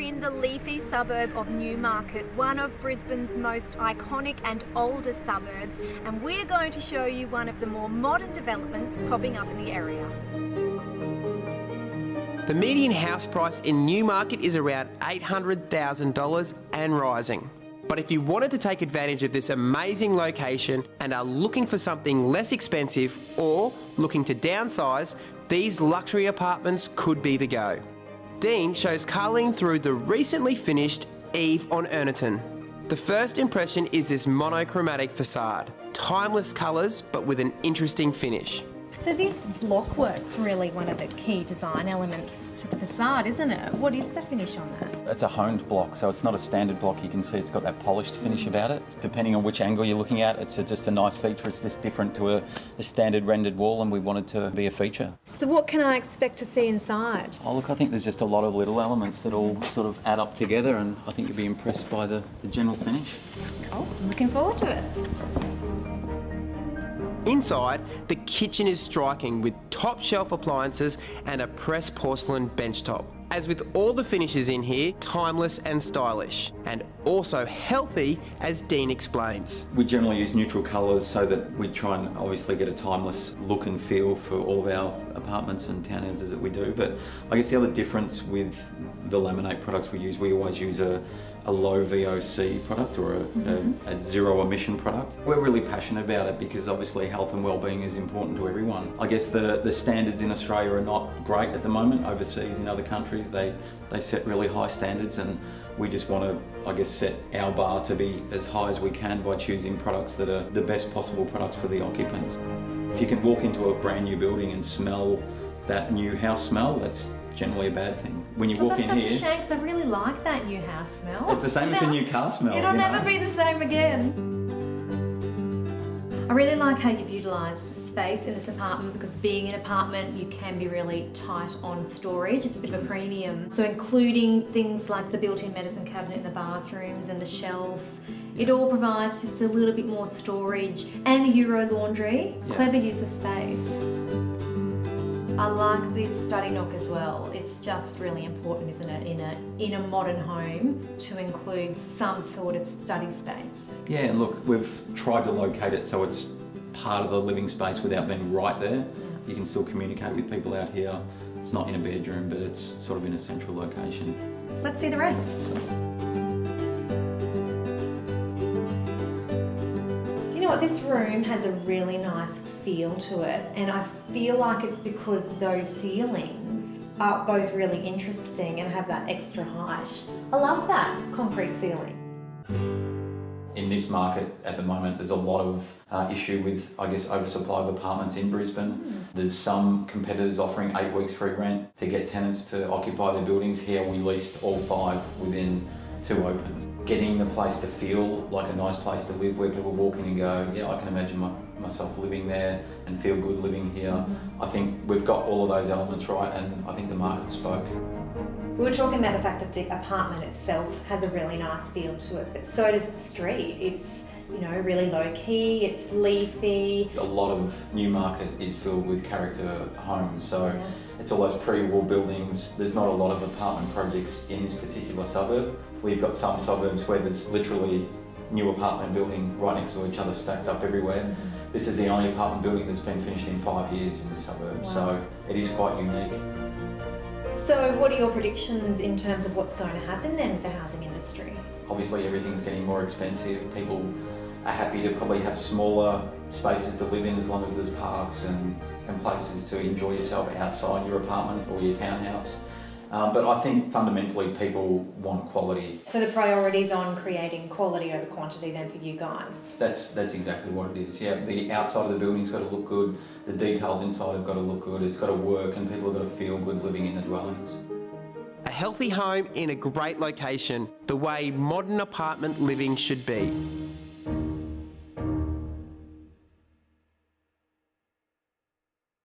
in the leafy suburb of Newmarket, one of Brisbane's most iconic and older suburbs, and we're going to show you one of the more modern developments popping up in the area. The median house price in Newmarket is around $800,000 and rising. But if you wanted to take advantage of this amazing location and are looking for something less expensive or looking to downsize, these luxury apartments could be the go. Dean shows Carleen through the recently finished Eve on Erneton. The first impression is this monochromatic facade. Timeless colours, but with an interesting finish. So this blockwork's really one of the key design elements to the facade, isn't it? What is the finish on that? It's a honed block, so it's not a standard block. You can see it's got that polished finish about it. Depending on which angle you're looking at, it's just a nice feature. It's just different to a standard rendered wall, and we wanted to be a feature. So what can I expect to see inside? Oh look, I think there's just a lot of little elements that all sort of add up together, and I think you'll be impressed by the general finish. Cool, I'm looking forward to it. Inside, the kitchen is striking with top shelf appliances and a pressed porcelain benchtop. As with all the finishes in here, timeless and stylish, and also healthy, as Dean explains. We generally use neutral colours so that we try and obviously get a timeless look and feel for all of our apartments and townhouses that we do. But I guess the other difference with the laminate products we always use a low VOC product or a zero emission product. We're really passionate about it because obviously health and well-being is important to everyone. I guess the standards in Australia are not great at the moment. Overseas in other countries they set really high standards, and we just want to, I guess, set our bar to be as high as we can by choosing products that are the best possible products for the occupants. If you can walk into a brand new building and smell that new house smell, that's generally a bad thing. When you walk in here... That's such a shame, because I really like that new house smell. It's the same as the new car smell. It'll never be the same again. I really like how you've utilised space in this apartment, because being an apartment you can be really tight on storage. It's a bit of a premium. So including things like the built-in medicine cabinet in the bathrooms and the shelf, it all provides just a little bit more storage. And the Euro laundry, clever use of space. I like the study nook as well. It's just really important, isn't it, in a modern home to include some sort of study space. Yeah, and look, we've tried to locate it so it's part of the living space without being right there. You can still communicate with people out here. It's not in a bedroom, but it's sort of in a central location. Let's see the rest. You know what, this room has a really nice feel to it, and I feel like it's because those ceilings are both really interesting and have that extra height. I love that concrete ceiling. In this market at the moment, there's a lot of issue with, I guess, oversupply of apartments in Brisbane. There's some competitors offering 8 weeks free rent to get tenants to occupy their buildings. Here we leased all 5 within 2 opens. Getting the place to feel like a nice place to live, where people walk in and go, yeah, I can imagine myself living there and feel good living here. I think we've got all of those elements right, and I think the market spoke. We were talking about the fact that the apartment itself has a really nice feel to it, but so does the street. It's, you know, really low key, it's leafy. A lot of Newmarket is filled with character homes, so it's all those pre-war buildings. There's not a lot of apartment projects in this particular suburb. We've got some suburbs where there's literally new apartment building right next to each other, stacked up everywhere. This is the only apartment building that's been finished in 5 years in this suburb, so it is quite unique. So what are your predictions in terms of what's going to happen then with the housing industry? Obviously everything's getting more expensive. People are happy to probably have smaller spaces to live in as long as there's parks and places to enjoy yourself outside your apartment or your townhouse. But I think fundamentally people want quality. So the priority's on creating quality over quantity then for you guys? That's exactly what it is, yeah. The outside of the building's got to look good, the details inside have got to look good, it's got to work, and people have got to feel good living in the dwellings. A healthy home in a great location, the way modern apartment living should be.